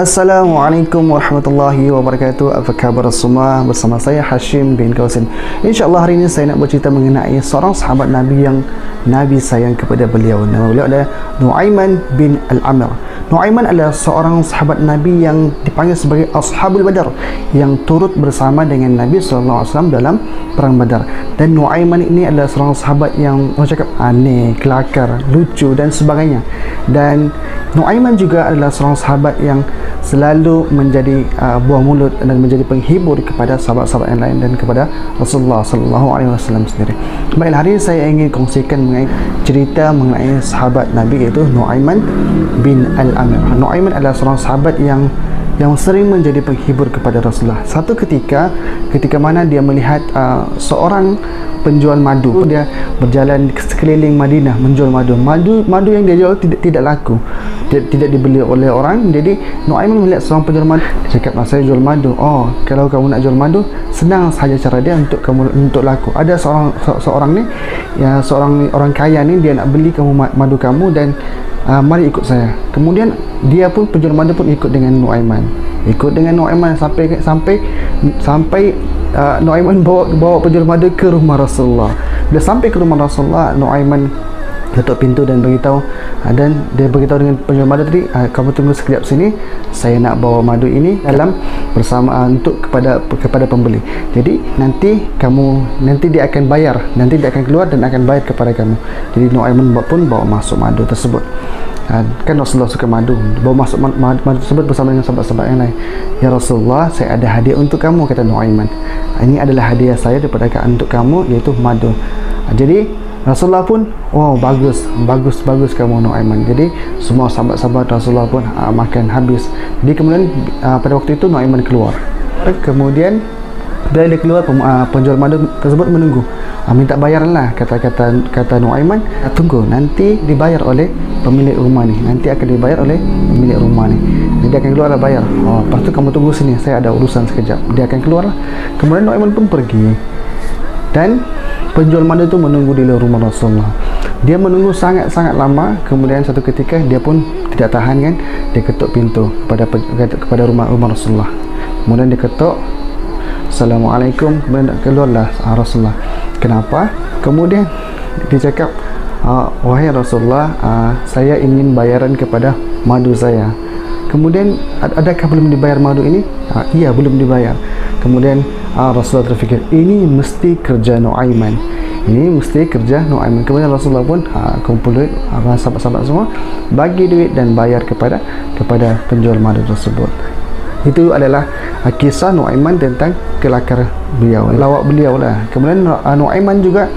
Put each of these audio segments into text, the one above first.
Assalamualaikum warahmatullahi wabarakatuh. Apa khabar semua? Bersama saya Hashim bin Kausin. InsyaAllah hari ini saya nak bercerita mengenai seorang sahabat Nabi yang Nabi sayang kepada beliau. Nama beliau adalah Nu'aiman bin Al-Amir. Nu'aiman adalah seorang sahabat Nabi yang dipanggil sebagai Ashabul Badar, yang turut bersama dengan Nabi SAW dalam Perang Badar. Dan Nu'aiman ini adalah seorang sahabat yang orang cakap aneh, kelakar, lucu dan sebagainya. Dan Nu'aiman juga adalah seorang sahabat yang selalu menjadi buah mulut dan menjadi penghibur kepada sahabat-sahabat yang lain dan kepada Rasulullah SAW sendiri. Baiklah, hari ini saya ingin kongsikan mengenai cerita mengenai sahabat Nabi, iaitu Nu'aiman bin Al-Amir. Nu'aiman adalah seorang sahabat yang sering menjadi penghibur kepada Rasulullah. Satu ketika mana dia melihat seorang penjual madu, dia berjalan sekeliling Madinah menjual madu yang dia jual tidak laku, tidak dibeli oleh orang. Jadi Nu'aiman melihat seorang penjual madu, dia cakap, saya jual madu. Oh, kalau kamu nak jual madu, senang sahaja cara dia untuk laku. Ada seorang ni, ya, seorang orang kaya ni, dia nak beli madu kamu dan mari ikut saya. Kemudian dia pun, penjual madu pun ikut dengan Nu'aiman sampai Nu'aiman bawa penjual madu ke rumah Rasulullah. Bila sampai ke rumah Rasulullah, Nu'aiman ketuk pintu dan beritahu dengan penjual madu tadi, kamu tunggu sekejap sini, saya nak bawa madu ini dalam bersama untuk kepada pembeli. Jadi nanti dia akan bayar, nanti dia akan keluar dan akan bayar kepada kamu. Jadi Nu'aiman pun bawa masuk madu tersebut. Kan Rasulullah suka madu, bawa masuk madu tersebut bersama dengan sahabat-sahabat yang lain. Ya Rasulullah, saya ada hadiah untuk kamu, kata Nu'aiman. Ini adalah hadiah saya daripada untuk kamu, iaitu madu. Jadi Rasulullah pun, oh bagus kamu Nu'aiman. Jadi semua sahabat-sahabat Rasulullah pun makan habis. Jadi kemudian pada waktu itu Nu'aiman keluar. Kemudian bila dia keluar, penjual madu tersebut menunggu, minta bayaran lah, kata Nu'aiman, tunggu, nanti dibayar oleh pemilik rumah ni, nanti akan dibayar oleh pemilik rumah ni. Jadi dia akan keluar lah bayar. Oh, lepas tu kamu tunggu sini, saya ada urusan sekejap. Dia akan keluar lah. Kemudian Nu'aiman pun pergi, dan penjual madu itu menunggu di luar rumah Rasulullah. Dia menunggu sangat lama. Kemudian satu ketika dia pun tidak tahan, kan, dia ketuk pintu kepada rumah Rasulullah. Kemudian dia ketuk, Assalamualaikum. Kemudian keluarlah Rasulullah. Kenapa? Kemudian dia cakap, wahai Rasulullah, saya ingin bayaran kepada madu saya. Kemudian, adakah belum dibayar madu ini? Iya, belum dibayar. Kemudian Rasulullah terfikir, ini mesti kerja Nu'aiman. Kemudian Rasulullah pun kumpul duit, sahabat-sahabat semua bagi duit dan bayar kepada penjual madu tersebut. Itu adalah kisah Nu'aiman tentang kelakar beliau, lawak beliau lah. Kemudian Nu'aiman juga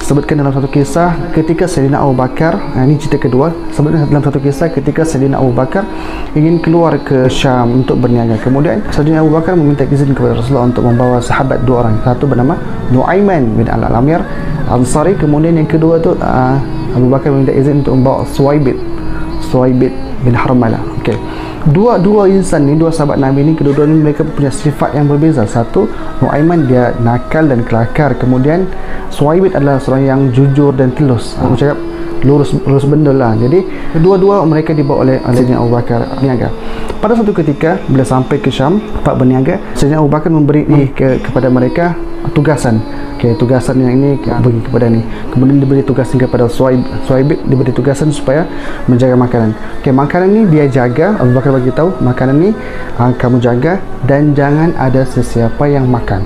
sebutkan dalam satu kisah ketika Sayyidina Abu Bakar, ini cerita kedua, sebutkan dalam satu kisah ketika Sayyidina Abu Bakar ingin keluar ke Syam untuk berniaga. Kemudian Sayyidina Abu Bakar meminta izin kepada Rasulullah untuk membawa sahabat dua orang. Satu bernama Nu'aiman bin Al-Amir Ansari, kemudian yang kedua tu Abu Bakar meminta izin untuk membawa Suwaibid bin Harmalah. Okey. Dua insan ni, dua sahabat Nabi ni, kedua-dua ni mereka punya sifat yang berbeza. Satu, Nu'aiman dia nakal dan kelakar. Kemudian Suwaibid adalah seorang yang jujur dan telus. Aku cakap lurus benda lah. Jadi kedua-dua mereka dibawa oleh Sayyidina Abu Bakar berniaga. Pada satu ketika bila sampai ke Syam, tempat berniaga, Sayyidina Abu Bakar memberi kepada mereka tugasan. Tugasan yang ini bagi kepada ni. Kemudian diberi tugasan kepada Suwaibid, diberi tugasan supaya menjaga makanan. Makanan ni dia jaga. Abu Bakar bagi tahu, makanan ni kamu jaga dan jangan ada sesiapa yang makan.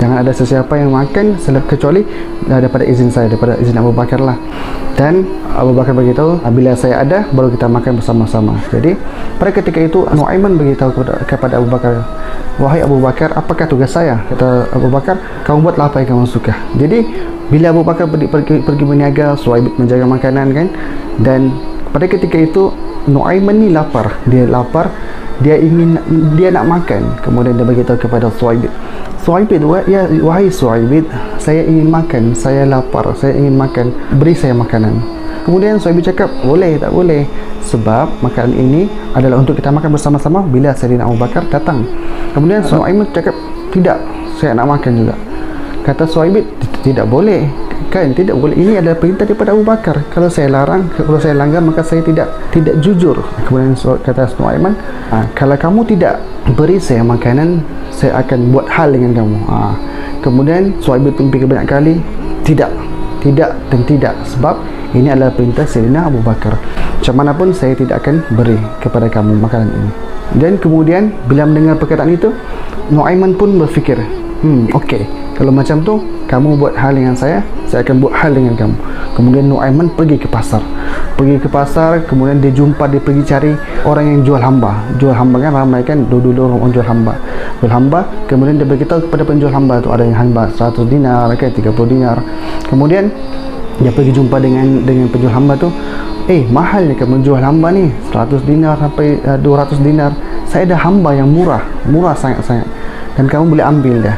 Jangan ada sesiapa yang makan kecuali daripada izin saya, daripada izin Abu Bakar lah. Dan Abu Bakar beritahu, bila saya ada baru kita makan bersama-sama. Jadi pada ketika itu Nu'aiman beritahu kepada Abu Bakar, wahai Abu Bakar, apakah tugas saya? Kata Abu Bakar, kamu buatlah apa yang kamu suka. Jadi bila Abu Bakar pergi berniaga, Suwaibid menjaga makanan, kan. Dan pada ketika itu Nu'aiman ni lapar, dia nak makan. Kemudian dia beritahu kepada Suwaibid, wahai Suwaibid, saya ingin makan, saya lapar, saya ingin makan, beri saya makanan. Kemudian Suwaibid cakap, tak boleh, sebab makanan ini adalah untuk kita makan bersama-sama bila Sayyidina Abu Bakar datang. Kemudian Nu'aiman cakap, tidak, saya nak makan juga. Kata Suwaibid, tidak boleh, kan tidak boleh. Ini adalah perintah daripada Abu Bakar. Kalau saya larang, kalau saya langgar, maka saya tidak jujur. Kemudian kata Nuaiman, kalau kamu tidak beri saya makanan, saya akan buat hal dengan kamu. Kemudian Suhaib pun fikir banyak kali, tidak dan tidak, sebab ini adalah perintah Sayyidina Abu Bakar. Macam mana pun saya tidak akan beri kepada kamu makanan ini. Dan kemudian bila mendengar perkataan itu, Nuaiman pun berfikir, okey, kalau macam tu kamu buat hal dengan saya akan buat hal dengan kamu. Kemudian Nuaiman pergi ke pasar, kemudian dia pergi cari orang yang jual hamba kan, ramai kan dulu orang jual hamba. Kemudian dia beritahu kepada penjual hamba tu, ada yang hamba 100 dinar, kan 30 dinar. Kemudian dia pergi jumpa dengan penjual hamba tu, mahal ni kamu jual hamba ni, 100 dinar sampai 200 dinar. Saya ada hamba yang murah sangat-sangat, dan kamu boleh ambil dia.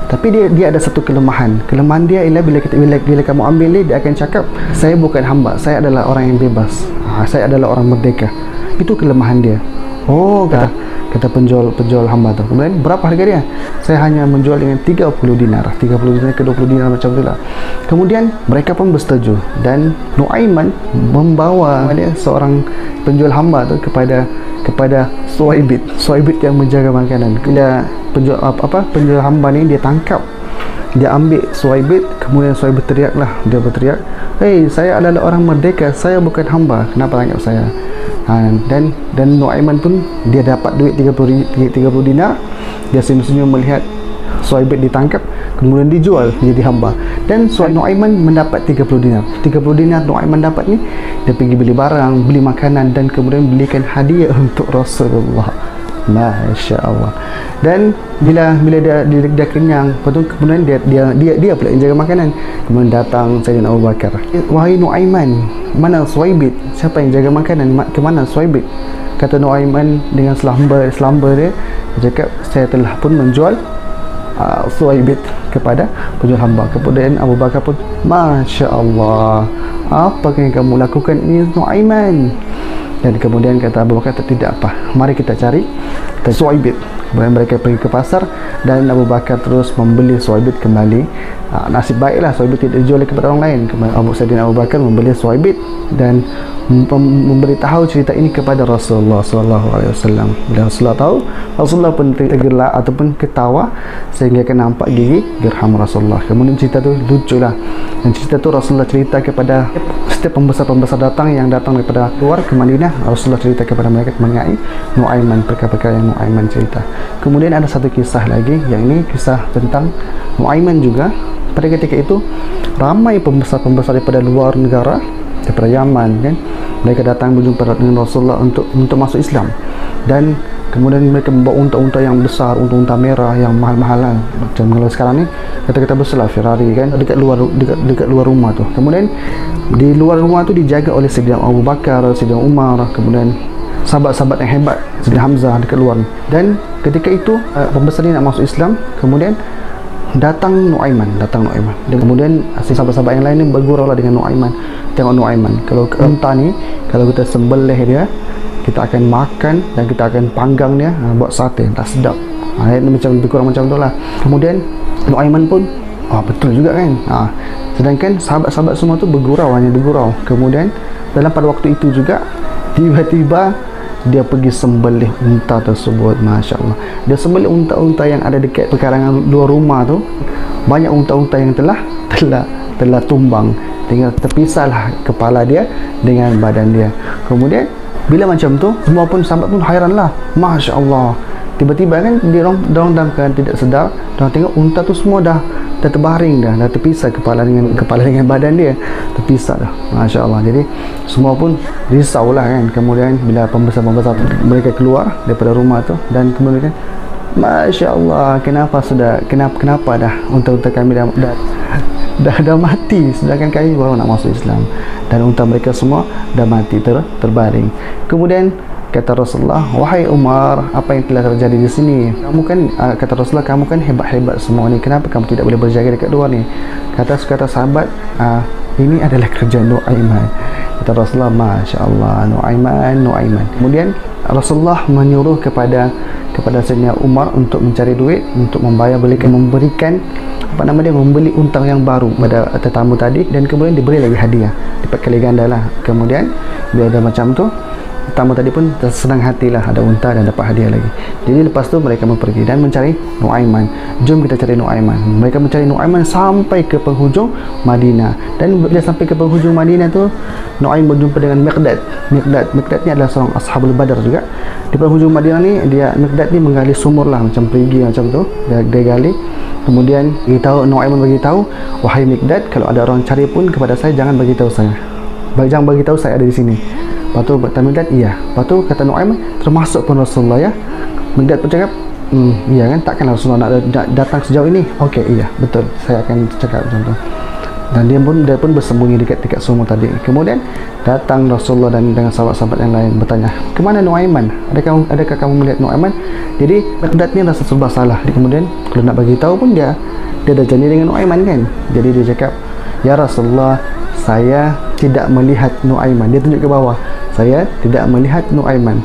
Tapi dia ada satu kelemahan dia ialah bila kamu ambil dia akan cakap, saya bukan hamba, saya adalah orang yang bebas, saya adalah orang merdeka. Itu kelemahan dia. Kata penjual hamba tu. Kemudian berapa harga dia? Saya hanya menjual dengan 30 dinar ke 20 dinar, macam itulah. Kemudian mereka pun bersetuju, dan Nuaiman membawa dia seorang penjual hamba tu kepada Suhaib yang menjaga makanan. Bila penjual hamba ni dia tangkap, dia ambil Suhaib, kemudian Suhaib berteriak, saya adalah orang merdeka, saya bukan hamba, kenapa tangkap saya? Dan Nuaiman pun dia dapat duit 30 dinar. Dia senyum-senyum melihat Suhaib ditangkap, kemudian dijual jadi hamba. Dan Nuaiman mendapat 30 dinar Nuaiman dapat ni, dia pergi beli barang, beli makanan, dan kemudian belikan hadiah untuk Rasulullah. Masya Allah. Dan bila dia kenyang, kemudian dia pula yang jaga makanan. Kemudian datang Sayyidina Abu Bakar, wahai Nuaiman, mana Suhaib? Siapa yang jaga makanan? Ke mana Suhaib? Kata Nuaiman dengan selamba dia cakap, saya telah pun menjual Suhaib kepada penjual hamba. Kemudian Abu Bakar pun, Masya Allah, apa yang kamu lakukan ini Nuaiman? Dan kemudian kata Abu Bakar, tidak apa, mari kita cari Suhaib. Kemudian mereka pergi ke pasar, dan Abu Bakar terus membeli Suhaib kembali. Nasib baiklah Suhaib tidak dijual kepada orang lain. Kemudian Sayyidina Abu Bakar membeli Suhaib dan memberitahu cerita ini kepada Rasulullah SAW. Bila Rasulullah tahu, Rasulullah pun tergelak ataupun ketawa sehingga akan nampak gigi gerham Rasulullah. Kemudian cerita tu luculah, dan cerita tu Rasulullah cerita kepada setiap pembesar-pembesar yang datang daripada luar ke Madinah. Rasulullah cerita kepada mereka mengenai Nuaiman, perkara-perkara yang Nuaiman cerita. Kemudian ada satu kisah lagi, yang ini kisah tentang Nuaiman juga. Pada ketika itu ramai pembesar-pembesar daripada luar negara, daripada Yaman kan, mereka datang berjumpa dengan Rasulullah untuk masuk Islam. Dan kemudian mereka membawa unta-unta yang besar, unta-unta merah yang mahal-mahalan. Macam kalau sekarang ni kata-kata besarlah Ferrari kan, dekat luar rumah tu. Kemudian di luar rumah tu dijaga oleh Sayyidina Abu Bakar, Sayyidina Umar, kemudian sahabat-sahabat yang hebat, Sayyidina Hamzah dekat luar ni. Dan ketika itu pembesar ni nak masuk Islam, kemudian datang Nuaiman. Dan kemudian sahabat-sahabat yang lain ni bergurau lah dengan Nuaiman. Tengok Nuaiman, kalau unta ni, kalau kita sembelih dia, kita akan makan dan kita akan panggang dia, buat sate, tak sedap. Macam lebih kurang macam tu lah. Kemudian Nuaiman pun, betul juga kan. Sedangkan sahabat-sahabat semua tu hanya bergurau. Kemudian pada waktu itu juga, tiba-tiba dia pergi sembelih unta tersebut. Masya Allah, dia sembelih unta-unta yang ada dekat pekarangan luar rumah tu. Banyak unta-unta yang telah tumbang, tinggal terpisahlah kepala dia dengan badan dia. Kemudian bila macam tu, semua pun sahabat pun hairan lah. Masya Allah, tiba-tiba kan dia orang dalam keadaan tidak sedar, dia tengok unta tu semua dah terbaring, dah terpisah kepala dengan badan dia, terpisah dah. Masya Allah. Jadi semua pun risau lah kan. Kemudian bila pembesar-pembesar mereka keluar daripada rumah tu, dan kemudian Masya Allah, kenapa dah unta-unta kami dah mati, sedangkan kami baru nak masuk Islam, dan unta mereka semua dah mati terbaring. Kemudian kata Rasulullah, wahai Umar, apa yang telah terjadi di sini? Kamu kan, kata Rasulullah, kamu kan hebat-hebat semua ni, kenapa kamu tidak boleh berjaga dekat luar ni? Kata sahabat, ini adalah kerja Nuaiman. Kata Rasulullah, Masya Allah, Nuaiman. Kemudian Rasulullah menyuruh kepada Sayyidina Umar untuk mencari duit untuk memberikan membeli unta yang baru pada tetamu tadi, dan kemudian diberi lagi hadiah dapat kali ganda lah. Kemudian bila ada macam tu, tetamu tadi pun senang hatilah, ada unta dan dapat hadiah lagi. Jadi lepas tu mereka pergi dan mencari Nuaiman. Jom kita cari Nuaiman. Mereka mencari Nuaiman sampai ke penghujung Madinah, dan bila sampai ke penghujung Madinah tu, Nuaim berjumpa dengan Miqdad ni adalah seorang ashabul Badar juga. Di penghujung Madinah ni, Miqdad ni menggali sumur lah, macam perigi macam tu, dia gali. Kemudian Nuaiman beritahu, wahai Miqdad, kalau ada orang cari pun kepada saya, jangan beritahu saya, jangan beritahu saya ada di sini. Lepas tu kata Miqdad, iya. Lepas tu kata Nuaiman, termasuk pun Rasulullah ya. Miqdad pun cakap, iya kan, takkan Rasulullah nak datang sejauh ini. Okey, iya, betul, saya akan cakap macam tu. Dan dia pun bersembunyi dekat sumur tadi. Kemudian datang Rasulullah dan dengan sahabat-sahabat yang lain bertanya, kemana Nuaiman? Adakah kamu melihat Nuaiman? Jadi Miqdad ni rasa serba salah. Kemudian kalau nak bagi tahu pun dia dah janji dengan Nuaiman kan. Jadi dia cakap, ya Rasulullah, saya tidak melihat Nuaiman. Dia tunjuk ke bawah, saya tidak melihat Nuaiman.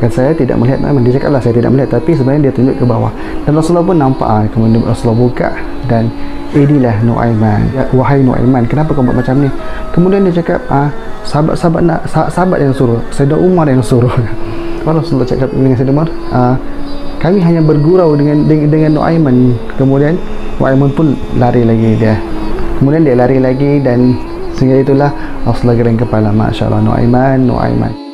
Kan saya tidak melihat Nuaiman. Dia cakap lah, saya tidak melihat, tapi sebenarnya dia tunjuk ke bawah. Dan Rasulullah pun nampak. Kemudian Rasulullah buka, dan inilah Nuaiman. Ya, wahai Nuaiman, kenapa kau buat macam ni? Kemudian dia cakap, sahabat yang suruh, Sayyidina Umar yang suruh. Rasulullah cakap dengan Sayyidina Umar, kami hanya bergurau dengan Nuaiman. Kemudian Nuaiman pun lari lagi dia. Kemudian dia lari lagi, dan sehingga itulah Rasulullah geleng kepala, Masya Allah, Nuaiman.